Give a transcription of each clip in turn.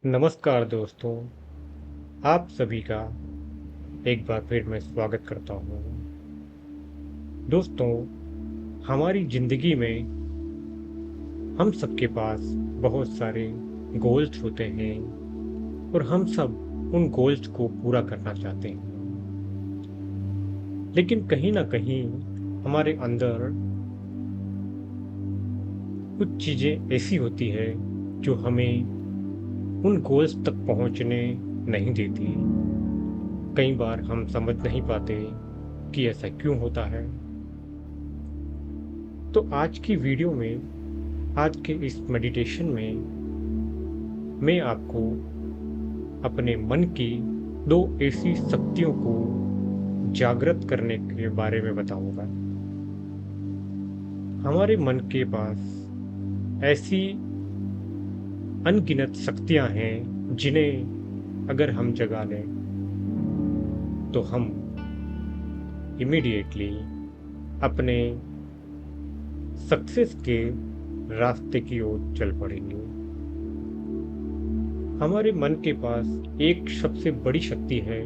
नमस्कार दोस्तों, आप सभी का एक बार फिर मैं स्वागत करता हूँ। दोस्तों, हमारी ज़िंदगी में हम सबके पास बहुत सारे गोल्स होते हैं और हम सब उन गोल्स को पूरा करना चाहते हैं। लेकिन कहीं न कहीं हमारे अंदर कुछ चीज़ें ऐसी होती है जो हमें उन गोल्स तक पहुँचने नहीं देती। कई बार हम समझ नहीं पाते कि ऐसा क्यों होता है। तो आज की वीडियो में, आज के इस मेडिटेशन में मैं आपको अपने मन की दो ऐसी शक्तियों को जागृत करने के बारे में बताऊंगा। हमारे मन के पास ऐसी अनगिनत शक्तियां हैं जिन्हें अगर हम जगा लें तो हम इमीडिएटली अपने सक्सेस के रास्ते की ओर चल पड़ेंगे। हमारे मन के पास एक सबसे बड़ी शक्ति है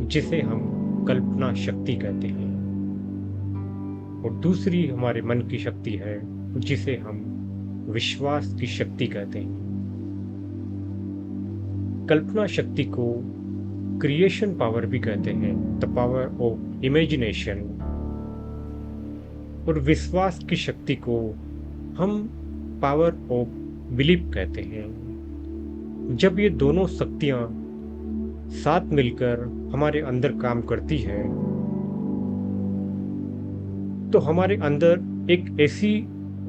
जिसे हम कल्पना शक्ति कहते हैं, और दूसरी हमारे मन की शक्ति है जिसे हम विश्वास की शक्ति कहते हैं। कल्पना शक्ति को क्रिएशन पावर भी कहते हैं, द पावर ऑफ इमेजिनेशन, और विश्वास की शक्ति को हम पावर ऑफ बिलीफ कहते हैं। जब ये दोनों शक्तियां साथ मिलकर हमारे अंदर काम करती है तो हमारे अंदर एक ऐसी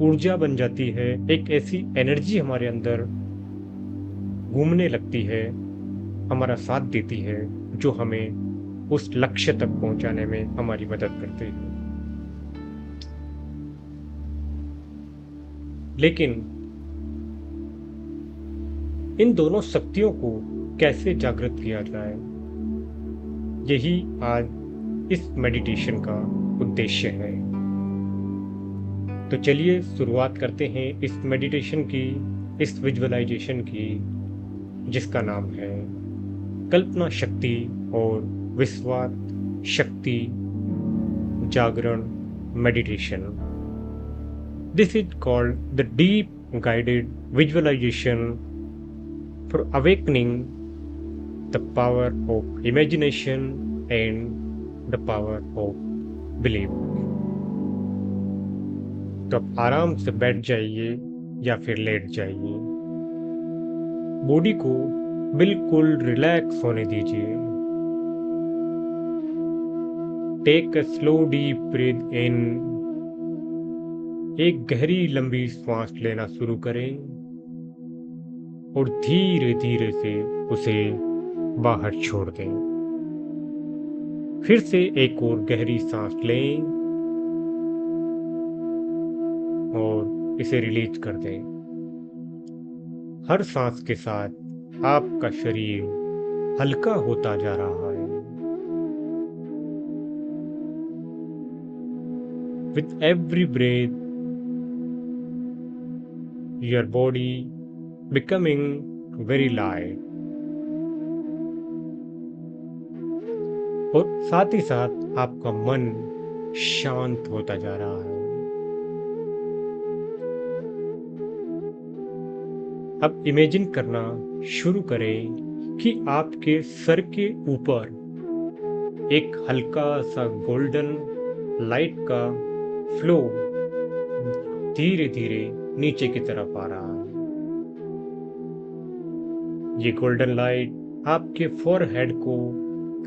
ऊर्जा बन जाती है, एक ऐसी एनर्जी हमारे अंदर घूमने लगती है, हमारा साथ देती है, जो हमें उस लक्ष्य तक पहुंचाने में हमारी मदद करती है। लेकिन इन दोनों शक्तियों को कैसे जागृत किया जाए, यही आज इस मेडिटेशन का उद्देश्य है। तो चलिए शुरुआत करते हैं इस मेडिटेशन की, इस विजुअलाइजेशन की, जिसका नाम है कल्पना शक्ति और विश्वास शक्ति जागरण meditation. This is called the deep guided visualisation for awakening the power of imagination and the power of belief। तो आप आराम से बैठ जाइए या फिर लेट जाइए। बॉडी को बिल्कुल रिलैक्स होने दीजिए। Take a slow deep breath in. एक गहरी लंबी सांस लेना शुरू करें और धीरे धीरे से उसे बाहर छोड़ दें। फिर से एक और गहरी सांस लें और इसे रिलीज कर दें। हर सांस के साथ आपका शरीर हल्का होता जा रहा है। With every breath, your body becoming very light, और साथ ही साथ आपका मन शांत होता जा रहा है। अब इमेजिन करना शुरू करें कि आपके सर के ऊपर एक हल्का सा गोल्डन लाइट का फ्लो धीरे धीरे नीचे की तरफ आ रहा है। ये गोल्डन लाइट आपके फोरहेड को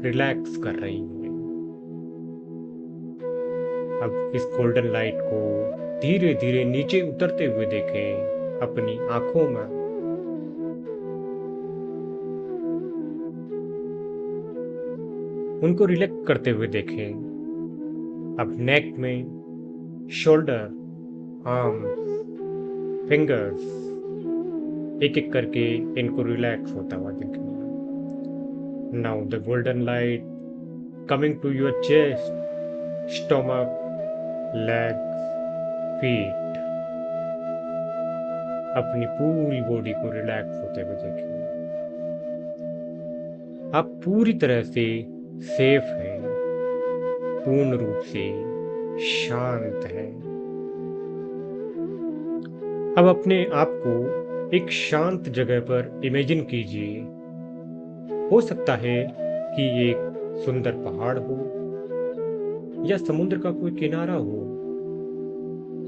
रिलैक्स कर रही है। अब इस गोल्डन लाइट को धीरे धीरे नीचे उतरते हुए देखें अपनी आंखों में। उनको रिलैक्स करते हुए देखें। अब नेक में, शोल्डर, आर्म्स, फिंगर्स, एक एक करके इनको रिलैक्स होता हुआ देखें। Now the golden light coming to your chest, stomach, legs, feet। अपनी पूरी बॉडी को रिलैक्स होते हुए देखें। आप पूरी तरह से सेफ हैं, पूर्ण रूप से शांत हैं। अब अपने आप को एक शांत जगह पर इमेजिन कीजिए। हो सकता है कि ये एक सुंदर पहाड़ हो, या समुद्र का कोई किनारा हो,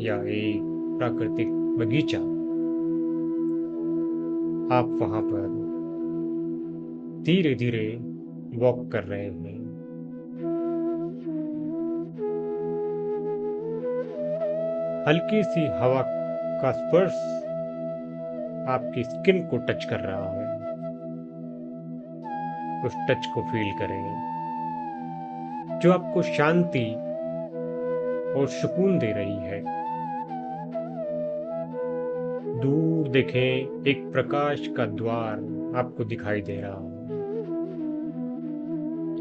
या एक प्राकृतिक बगीचा। आप वहां पर धीरे धीरे वॉक कर रहे हैं। हल्की सी हवा का स्पर्श आपकी स्किन को टच कर रहा है। उस टच को फील करें जो आपको शांति और सुकून दे रही है। दूर देखें, एक प्रकाश का द्वार आपको दिखाई दे रहा है।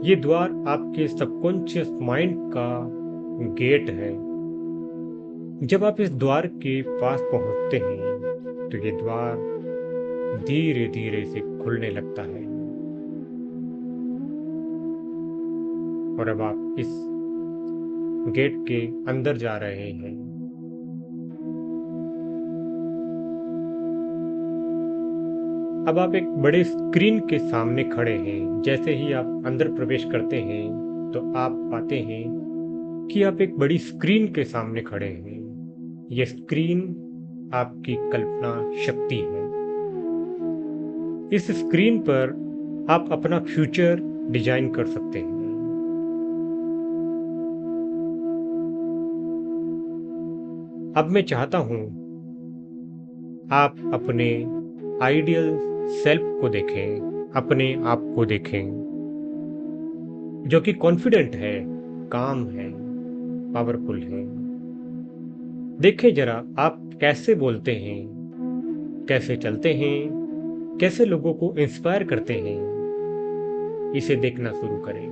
ये द्वार आपके सबकॉन्शियस माइंड का गेट है। जब आप इस द्वार के पास पहुंचते हैं तो ये द्वार धीरे धीरे से खुलने लगता है, और अब आप इस गेट के अंदर जा रहे हैं। अब आप एक बड़े स्क्रीन के सामने खड़े हैं। जैसे ही आप अंदर प्रवेश करते हैं तो आप पाते हैं कि आप एक बड़ी स्क्रीन के सामने खड़े हैं। यह स्क्रीन आपकी कल्पना शक्ति है। इस स्क्रीन पर आप अपना फ्यूचर डिजाइन कर सकते हैं। अब मैं चाहता हूं आप अपने आइडियल सेल्फ को देखें, अपने आप को देखें जो कि कॉन्फिडेंट है, काम है, पावरफुल है। देखें जरा आप कैसे बोलते हैं, कैसे चलते हैं, कैसे लोगों को इंस्पायर करते हैं। इसे देखना शुरू करें।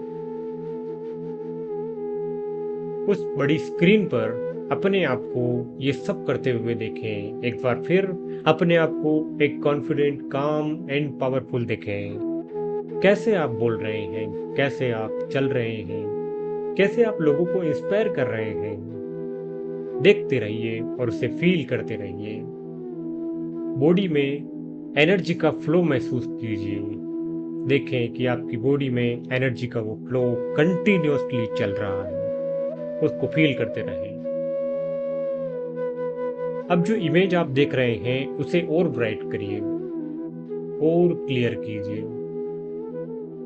उस बड़ी स्क्रीन पर अपने आप को ये सब करते हुए देखें। एक बार फिर अपने आप को एक कॉन्फिडेंट, काम एंड पावरफुल देखें। कैसे आप बोल रहे हैं, कैसे आप चल रहे हैं, कैसे आप लोगों को इंस्पायर कर रहे हैं। देखते रहिए और उसे फील करते रहिए। बॉडी में एनर्जी का फ्लो महसूस कीजिए। देखें कि आपकी बॉडी में एनर्जी का वो फ्लो कंटिन्यूअसली चल रहा है। उसको फील करते रहें। अब जो इमेज आप देख रहे हैं उसे और ब्राइट करिए, और क्लियर कीजिए।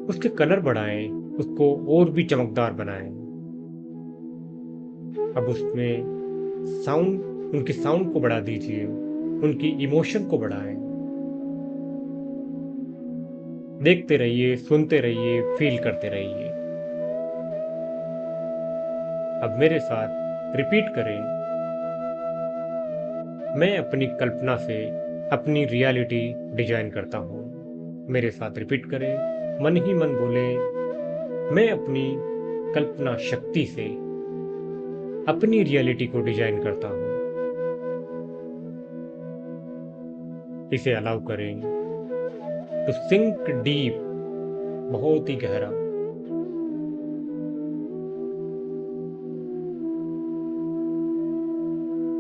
उसके कलर बढ़ाएं, उसको और भी चमकदार बनाएं। अब उसमें साउंड, उनकी साउंड को बढ़ा दीजिए, उनकी इमोशन को बढ़ाएं। देखते रहिए, सुनते रहिए, फील करते रहिए। अब मेरे साथ रिपीट करें। मैं अपनी कल्पना से अपनी रियलिटी डिजाइन करता हूँ। मेरे साथ रिपीट करें, मन ही मन बोले, मैं अपनी कल्पना शक्ति से अपनी रियलिटी को डिजाइन करता हूँ। इसे अलाउ करें टू सिंक डीप, बहुत ही गहरा।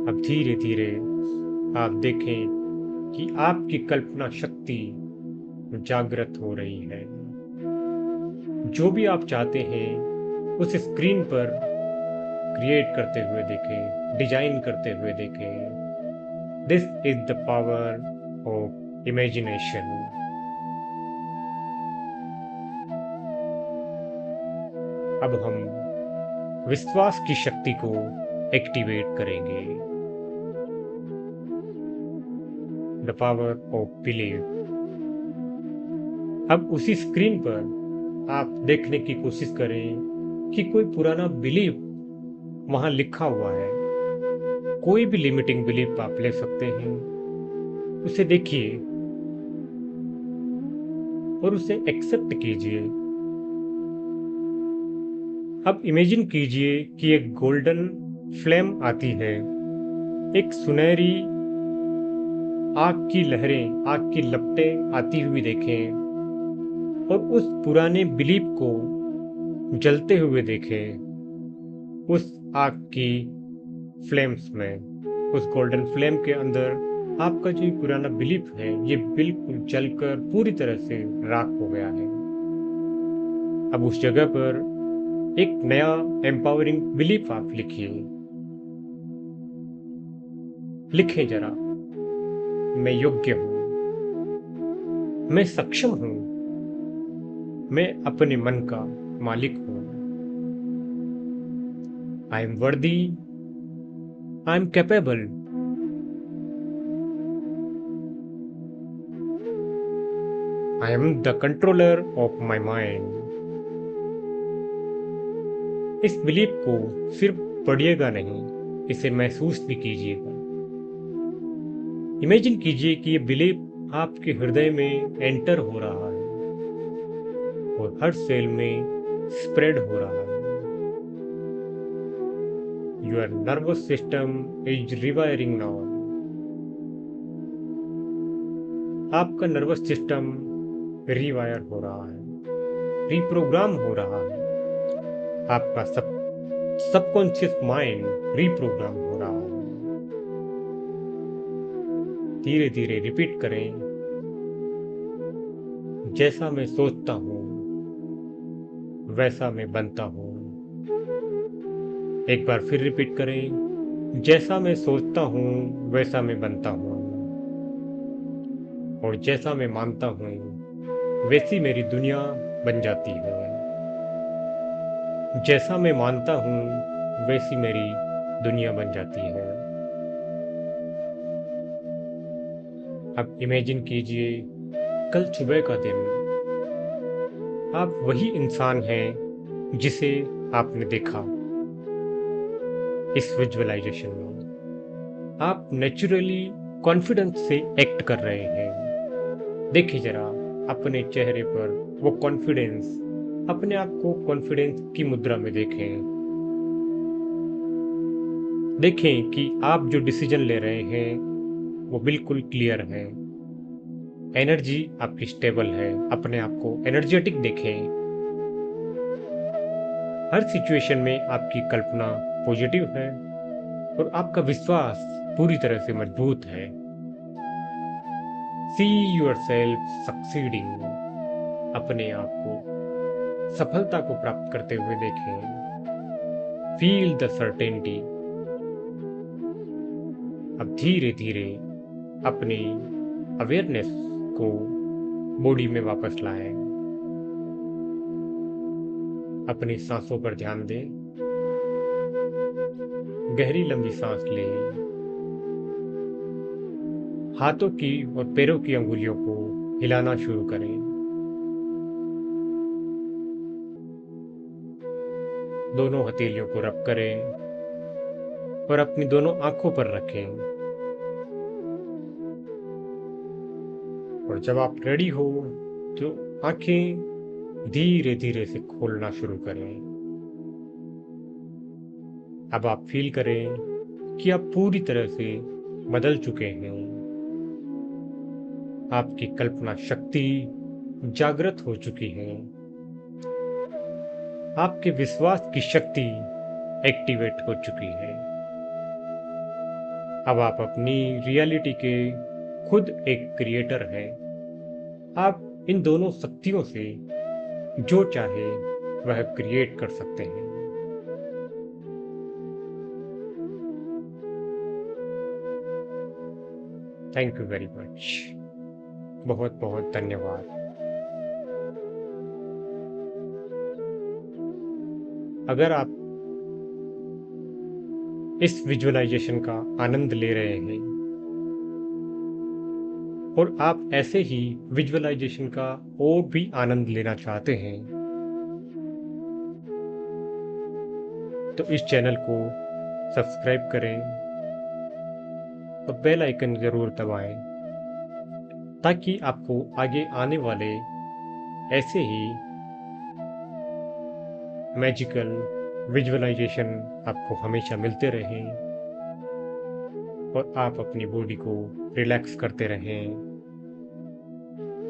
अब धीरे धीरे आप देखें कि आपकी कल्पना शक्ति जागृत हो रही है। जो भी आप चाहते हैं उस स्क्रीन पर क्रिएट करते हुए देखें, डिजाइन करते हुए देखें। This is the power of imagination. अब हम विश्वास की शक्ति को एक्टिवेट करेंगे। The power of believe. अब उसी स्क्रीन पर आप देखने की कोशिश करें कि कोई पुराना बिलीफ वहां लिखा हुआ है। कोई भी लिमिटिंग बिलीफ आप ले सकते हैं। उसे देखिए और उसे एक्सेप्ट कीजिए। अब इमेजिन कीजिए कि एक गोल्डन फ्लेम आती है, एक सुनहरी आग की लहरें, आग की लपटें आती हुई देखें। और उस पुराने बिलीफ को जलते हुए देखें, उस आग की फ्लेम्स में, उस गोल्डन फ्लेम के अंदर आपका जो पुराना बिलीफ है ये बिल्कुल जलकर पूरी तरह से राख हो गया है। अब उस जगह पर एक नया एम्पावरिंग बिलीफ आप लिखिए। लिखें जरा, मैं योग्य हूं, मैं सक्षम हूं, मैं अपने मन का मालिक हूं। आई एम वर्दी, I am capable, I am the controller of my mind. इस बिलीफ को सिर्फ पढ़िएगा नहीं, इसे महसूस भी कीजिएगा। इमेजिन कीजिए कि ये बिलीफ आपके हृदय में एंटर हो रहा है और हर सेल में स्प्रेड हो रहा है। Your nervous system is rewiring now. आपका नर्वस सिस्टम रिवायर हो रहा है, रिप्रोग्राम हो रहा है। आपका सबकॉन्शियस माइंड रिप्रोग्राम हो रहा है। धीरे धीरे रिपीट करें, जैसा मैं सोचता हूं वैसा मैं बनता हूं। एक बार फिर रिपीट करें, जैसा मैं सोचता हूं वैसा मैं बनता हूं, और जैसा मैं मानता हूं वैसी मेरी दुनिया बन जाती है। जैसा मैं मानता हूं वैसी मेरी दुनिया बन जाती है। अब इमेजिन कीजिए, कल सुबह का दिन, आप वही इंसान हैं जिसे आपने देखा इस विजुअलाइजेशन में। आप नेचुरली कॉन्फिडेंस से एक्ट कर रहे हैं। देखिए जरा अपने चेहरे पर वो कॉन्फिडेंस, अपने आप को कॉन्फिडेंस की मुद्रा में देखें। देखें कि आप जो डिसीजन ले रहे हैं वो बिल्कुल क्लियर है। एनर्जी आपकी स्टेबल है। अपने आप को एनर्जेटिक देखें। हर सिचुएशन में आपकी कल्पना पॉजिटिव है और आपका विश्वास पूरी तरह से मजबूत है। See yourself succeeding. अपने आप को सफलता को प्राप्त करते हुए देखें। Feel the certainty. अब धीरे धीरे अपनी अवेयरनेस को बॉडी में वापस लाएं। अपनी सांसों पर ध्यान दें। गहरी लंबी सांस लें। हाथों की और पैरों की अंगुलियों को हिलाना शुरू करें। दोनों हथेलियों को रब करें और अपनी दोनों आंखों पर रखें। और जब आप रेडी हो तो आंखें धीरे धीरे से खोलना शुरू करें। अब आप फील करें कि आप पूरी तरह से बदल चुके हैं। आपकी कल्पना शक्ति जागृत हो चुकी है। आपके विश्वास की शक्ति एक्टिवेट हो चुकी है। अब आप अपनी रियलिटी के खुद एक क्रिएटर हैं। आप इन दोनों शक्तियों से जो चाहे वह क्रिएट कर सकते हैं। Thank you very much. बहुत बहुत धन्यवाद। अगर आप इस विजुअलाइजेशन का आनंद ले रहे हैं और आप ऐसे ही विजुअलाइजेशन का और भी आनंद लेना चाहते हैं तो इस चैनल को सब्सक्राइब करें और बेल आइकन जरूर दबाएं ताकि आपको आगे आने वाले ऐसे ही मैजिकल विजुअलाइजेशन आपको हमेशा मिलते रहें और आप अपनी बॉडी को रिलैक्स करते रहें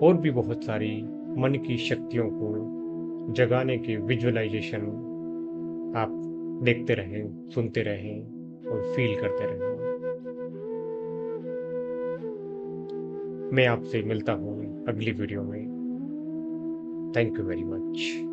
और भी बहुत सारी मन की शक्तियों को जगाने के विजुअलाइजेशन आप देखते रहें, सुनते रहें और फील करते रहें। मैं आपसे मिलता हूँ अगली वीडियो में। Thank you very much.